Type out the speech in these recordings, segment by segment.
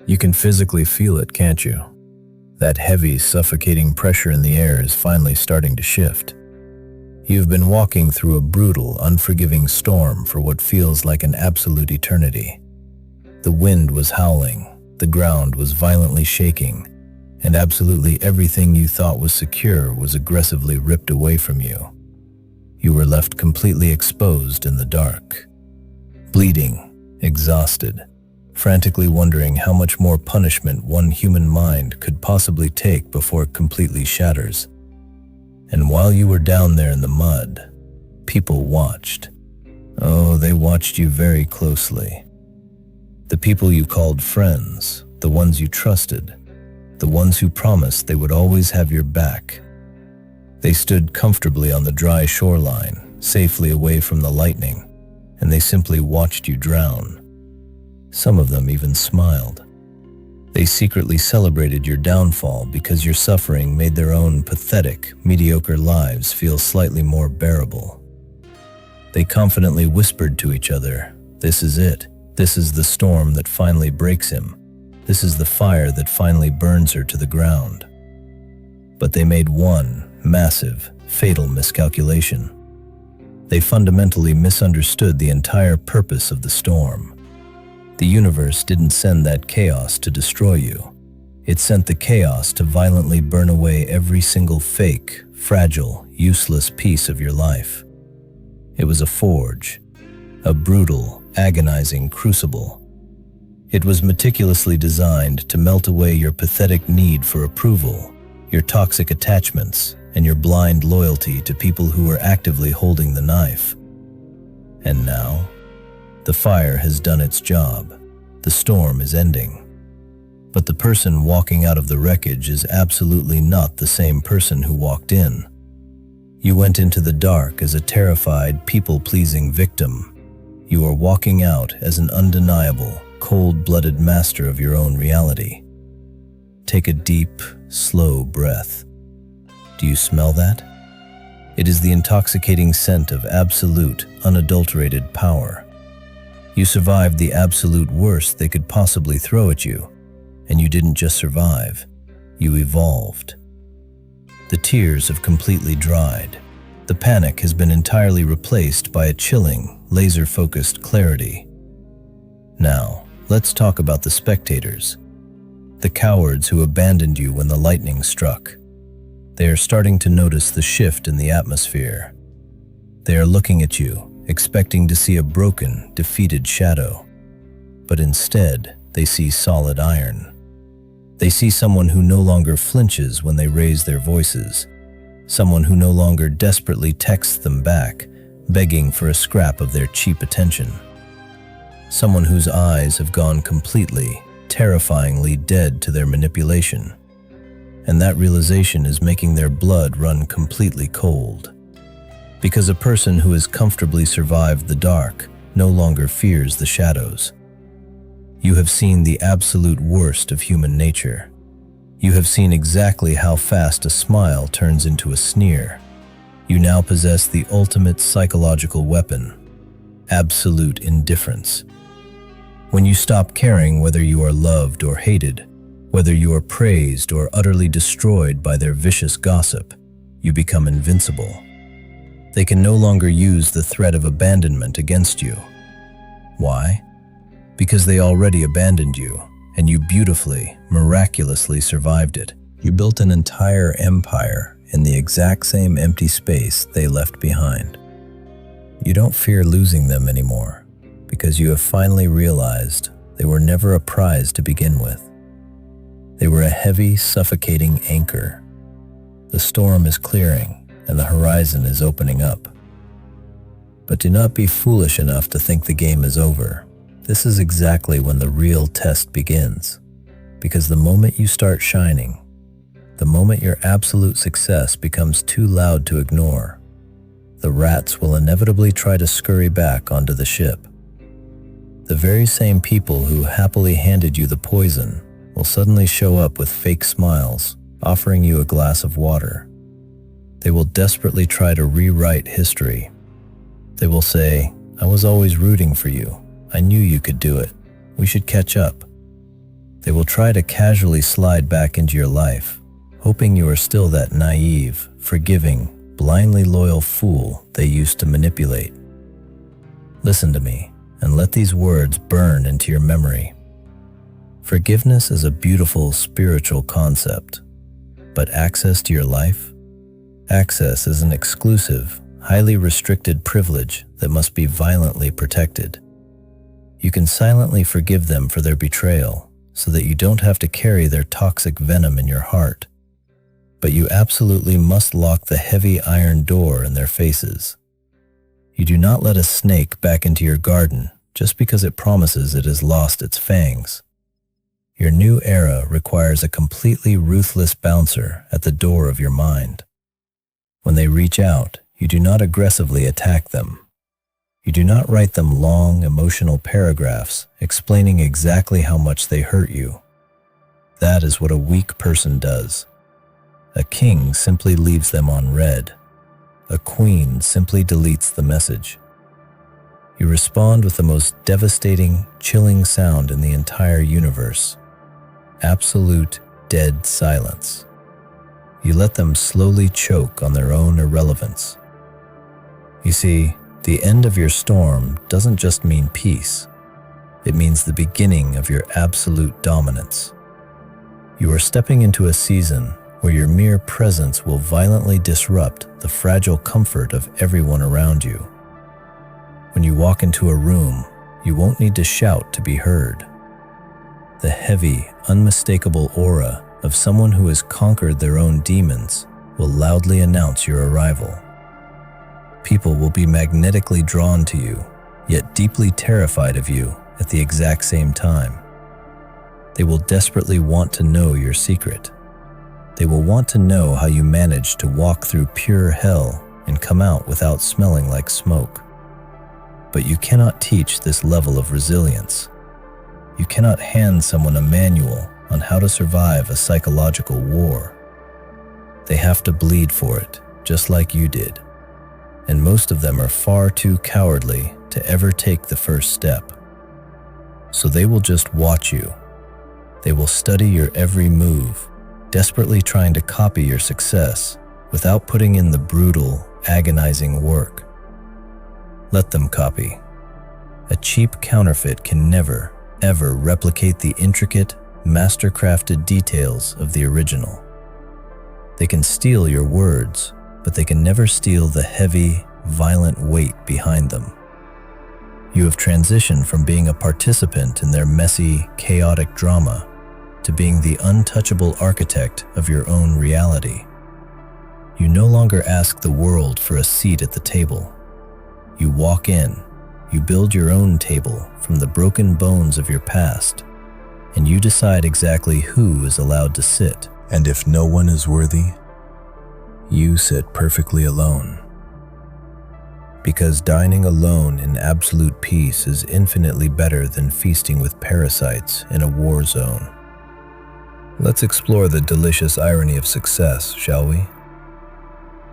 You can physically feel it, can't you? That heavy, suffocating pressure in the air is finally starting to shift. You've been walking through a brutal, unforgiving storm for what feels like an absolute eternity. The wind was howling, the ground was violently shaking, and absolutely everything you thought was secure was aggressively ripped away from you. You were left completely exposed in the dark, bleeding, exhausted, frantically wondering how much more punishment one human mind could possibly take before it completely shatters. And while you were down there in the mud, people watched. Oh, they watched you very closely. The people you called friends, the ones you trusted, the ones who promised they would always have your back. They stood comfortably on the dry shoreline, safely away from the lightning, and they simply watched you drown. Some of them even smiled. They secretly celebrated your downfall because your suffering made their own pathetic, mediocre lives feel slightly more bearable. They confidently whispered to each other, "This is it. This is the storm that finally breaks him. This is the fire that finally burns her to the ground." But they made one massive, fatal miscalculation. They fundamentally misunderstood the entire purpose of the storm. The universe didn't send that chaos to destroy you. It sent the chaos to violently burn away every single fake, fragile, useless piece of your life. It was a forge, a brutal, agonizing crucible. It was meticulously designed to melt away your pathetic need for approval, your toxic attachments, and your blind loyalty to people who were actively holding the knife. And now, the fire has done its job. The storm is ending. But the person walking out of the wreckage is absolutely not the same person who walked in. You went into the dark as a terrified, people-pleasing victim. You are walking out as an undeniable, cold-blooded master of your own reality. Take a deep, slow breath. Do you smell that? It is the intoxicating scent of absolute, unadulterated power. You survived the absolute worst they could possibly throw at you, and you didn't just survive, you evolved. The tears have completely dried. The panic has been entirely replaced by a chilling, laser-focused clarity. Now, let's talk about the spectators. The cowards who abandoned you when the lightning struck. They are starting to notice the shift in the atmosphere. They are looking at you, expecting to see a broken, defeated shadow. But instead, they see solid iron. They see someone who no longer flinches when they raise their voices, someone who no longer desperately texts them back, begging for a scrap of their cheap attention. Someone whose eyes have gone completely, terrifyingly dead to their manipulation. And that realization is making their blood run completely cold. Because a person who has comfortably survived the dark no longer fears the shadows. You have seen the absolute worst of human nature. You have seen exactly how fast a smile turns into a sneer. You now possess the ultimate psychological weapon, absolute indifference. When you stop caring whether you are loved or hated, whether you are praised or utterly destroyed by their vicious gossip, you become invincible. They can no longer use the threat of abandonment against you. Why? Because they already abandoned you, and you beautifully, miraculously survived it. You built an entire empire in the exact same empty space they left behind. You don't fear losing them anymore, because you have finally realized they were never a prize to begin with. They were a heavy, suffocating anchor. The storm is clearing, and the horizon is opening up. But do not be foolish enough to think the game is over. This is exactly when the real test begins. Because the moment you start shining, the moment your absolute success becomes too loud to ignore, the rats will inevitably try to scurry back onto the ship. The very same people who happily handed you the poison will suddenly show up with fake smiles, offering you a glass of water. They will desperately try to rewrite history. They will say, "I was always rooting for you. I knew you could do it. We should catch up." They will try to casually slide back into your life, hoping you are still that naive, forgiving, blindly loyal fool they used to manipulate. Listen to me and let these words burn into your memory. Forgiveness is a beautiful spiritual concept, but access to your life? Access is an exclusive, highly restricted privilege that must be violently protected. You can silently forgive them for their betrayal so that you don't have to carry their toxic venom in your heart. But you absolutely must lock the heavy iron door in their faces. You do not let a snake back into your garden just because it promises it has lost its fangs. Your new era requires a completely ruthless bouncer at the door of your mind. When they reach out, you do not aggressively attack them. You do not write them long, emotional paragraphs explaining exactly how much they hurt you. That is what a weak person does. A king simply leaves them on read. A queen simply deletes the message. You respond with the most devastating, chilling sound in the entire universe. Absolute, dead silence. You let them slowly choke on their own irrelevance. You see, the end of your storm doesn't just mean peace. It means the beginning of your absolute dominance. You are stepping into a season where your mere presence will violently disrupt the fragile comfort of everyone around you. When you walk into a room, you won't need to shout to be heard. The heavy, unmistakable aura of someone who has conquered their own demons will loudly announce your arrival. People will be magnetically drawn to you, yet deeply terrified of you at the exact same time. They will desperately want to know your secret. They will want to know how you managed to walk through pure hell and come out without smelling like smoke. But you cannot teach this level of resilience. You cannot hand someone a manual on how to survive a psychological war. They have to bleed for it, just like you did. And most of them are far too cowardly to ever take the first step. So they will just watch you. They will study your every move, desperately trying to copy your success without putting in the brutal, agonizing work. Let them copy. A cheap counterfeit can never, ever replicate the intricate, master-crafted details of the original. They can steal your words, but they can never steal the heavy, violent weight behind them. You have transitioned from being a participant in their messy, chaotic drama to being the untouchable architect of your own reality. You no longer ask the world for a seat at the table. You walk in, you build your own table from the broken bones of your past, and you decide exactly who is allowed to sit. And if no one is worthy, you sit perfectly alone. Because dining alone in absolute peace is infinitely better than feasting with parasites in a war zone. Let's explore the delicious irony of success, shall we?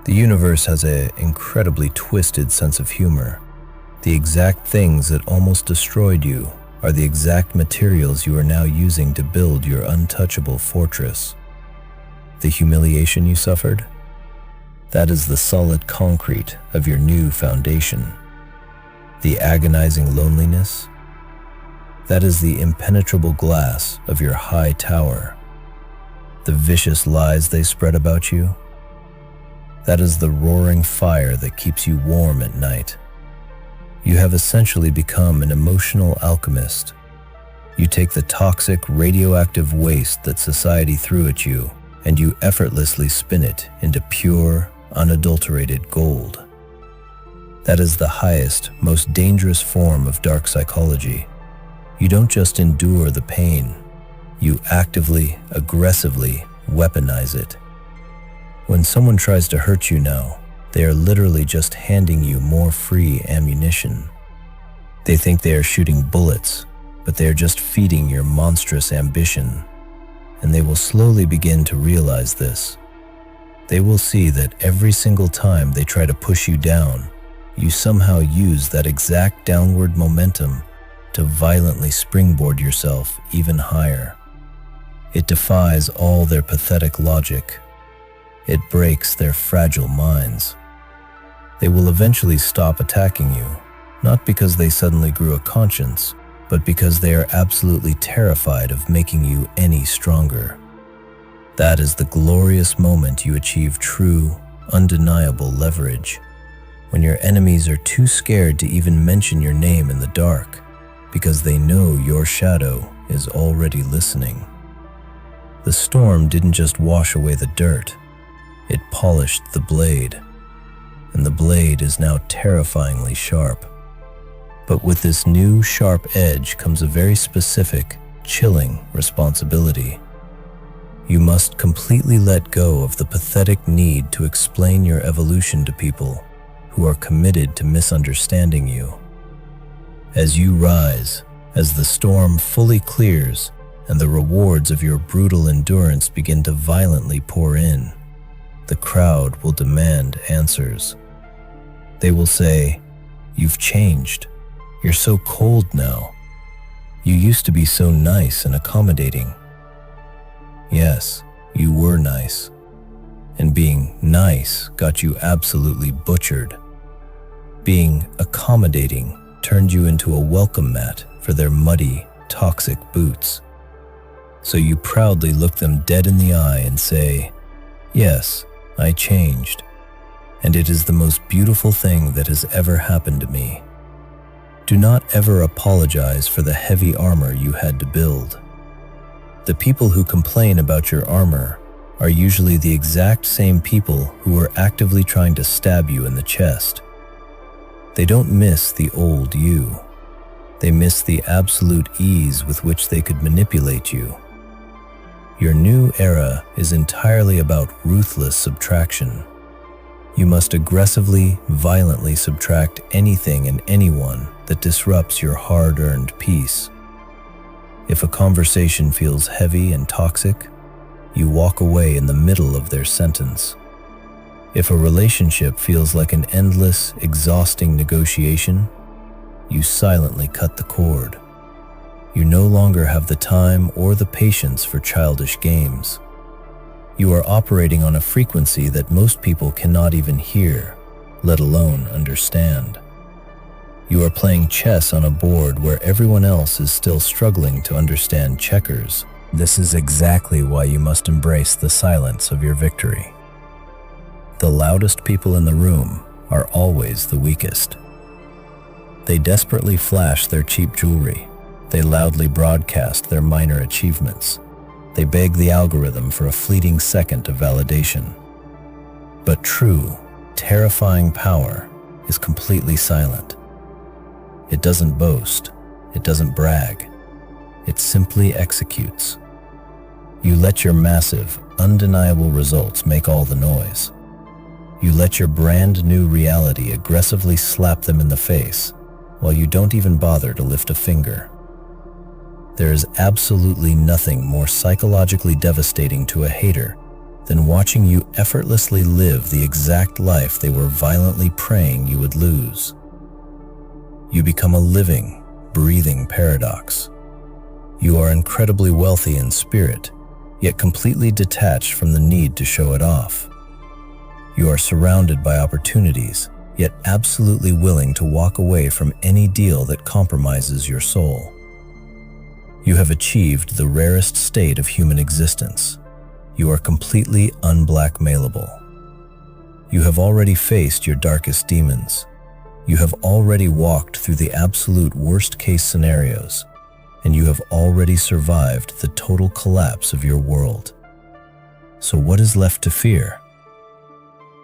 The universe has an incredibly twisted sense of humor. The exact things that almost destroyed you are the exact materials you are now using to build your untouchable fortress. The humiliation you suffered? That is the solid concrete of your new foundation. The agonizing loneliness? That is the impenetrable glass of your high tower. The vicious lies they spread about you? That is the roaring fire that keeps you warm at night. You have essentially become an emotional alchemist. You take the toxic, radioactive waste that society threw at you, and you effortlessly spin it into pure, unadulterated gold. That is the highest, most dangerous form of dark psychology. You don't just endure the pain, you actively, aggressively weaponize it. When someone tries to hurt you now, they are literally just handing you more free ammunition. They think they are shooting bullets, but they are just feeding your monstrous ambition. And they will slowly begin to realize this. They will see that every single time they try to push you down, you somehow use that exact downward momentum to violently springboard yourself even higher. It defies all their pathetic logic. It breaks their fragile minds. They will eventually stop attacking you, not because they suddenly grew a conscience, but because they are absolutely terrified of making you any stronger. That is the glorious moment you achieve true, undeniable leverage, when your enemies are too scared to even mention your name in the dark, because they know your shadow is already listening. The storm didn't just wash away the dirt, it polished the blade, and the blade is now terrifyingly sharp. But with this new sharp edge comes a very specific, chilling responsibility. You must completely let go of the pathetic need to explain your evolution to people who are committed to misunderstanding you. As you rise, as the storm fully clears and the rewards of your brutal endurance begin to violently pour in, the crowd will demand answers. They will say, "You've changed. You're so cold now. You used to be so nice and accommodating." Yes, you were nice. And being nice got you absolutely butchered. Being accommodating turned you into a welcome mat for their muddy, toxic boots. So you proudly look them dead in the eye and say, "Yes, I changed. And it is the most beautiful thing that has ever happened to me." Do not ever apologize for the heavy armor you had to build. The people who complain about your armor are usually the exact same people who are actively trying to stab you in the chest. They don't miss the old you. They miss the absolute ease with which they could manipulate you. Your new era is entirely about ruthless subtraction. You must aggressively, violently subtract anything and anyone that disrupts your hard-earned peace. If a conversation feels heavy and toxic, you walk away in the middle of their sentence. If a relationship feels like an endless, exhausting negotiation, you silently cut the cord. You no longer have the time or the patience for childish games. You are operating on a frequency that most people cannot even hear, let alone understand. You are playing chess on a board where everyone else is still struggling to understand checkers. This is exactly why you must embrace the silence of your victory. The loudest people in the room are always the weakest. They desperately flash their cheap jewelry. They loudly broadcast their minor achievements. They beg the algorithm for a fleeting second of validation. But true, terrifying power is completely silent. It doesn't boast. It doesn't brag. It simply executes. You let your massive, undeniable results make all the noise. You let your brand new reality aggressively slap them in the face while you don't even bother to lift a finger. There is absolutely nothing more psychologically devastating to a hater than watching you effortlessly live the exact life they were violently praying you would lose. You become a living, breathing paradox. You are incredibly wealthy in spirit, yet completely detached from the need to show it off. You are surrounded by opportunities, yet absolutely willing to walk away from any deal that compromises your soul. You have achieved the rarest state of human existence. You are completely unblackmailable. You have already faced your darkest demons. You have already walked through the absolute worst-case scenarios, and you have already survived the total collapse of your world. So what is left to fear?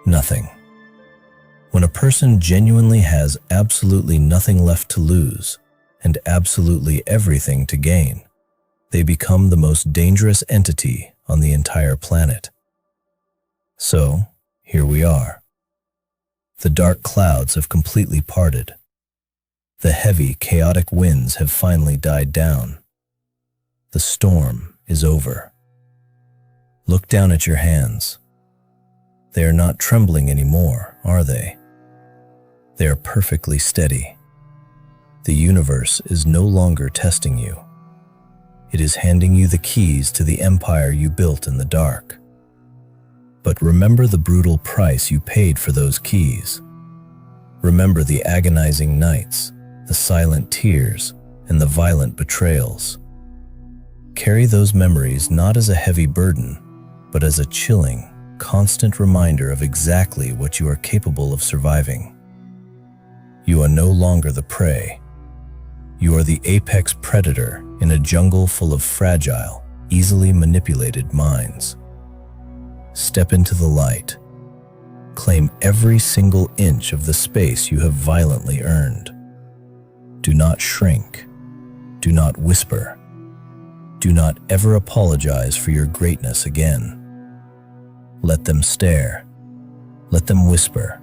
Nothing. When a person genuinely has absolutely nothing left to lose and absolutely everything to gain, they become the most dangerous entity on the entire planet. So, here we are. The dark clouds have completely parted. The heavy, chaotic winds have finally died down. The storm is over. Look down at your hands. They are not trembling anymore, are they? They are perfectly steady. The universe is no longer testing you. It is handing you the keys to the empire you built in the dark. But remember the brutal price you paid for those keys. Remember the agonizing nights, the silent tears, and the violent betrayals. Carry those memories not as a heavy burden, but as a chilling, constant reminder of exactly what you are capable of surviving. You are no longer the prey. You are the apex predator in a jungle full of fragile, easily manipulated minds. Step into the light. Claim every single inch of the space you have violently earned. Do not shrink. Do not whisper. Do not ever apologize for your greatness again. Let them stare. Let them whisper.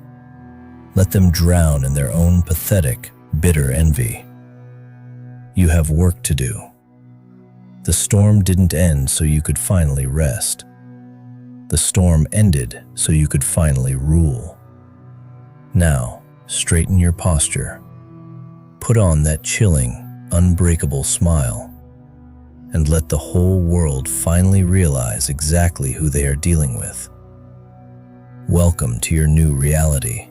Let them drown in their own pathetic, bitter envy. You have work to do. The storm didn't end so you could finally rest. The storm ended so you could finally rule. Now, straighten your posture. Put on that chilling, unbreakable smile, and let the whole world finally realize exactly who they are dealing with. Welcome to your new reality.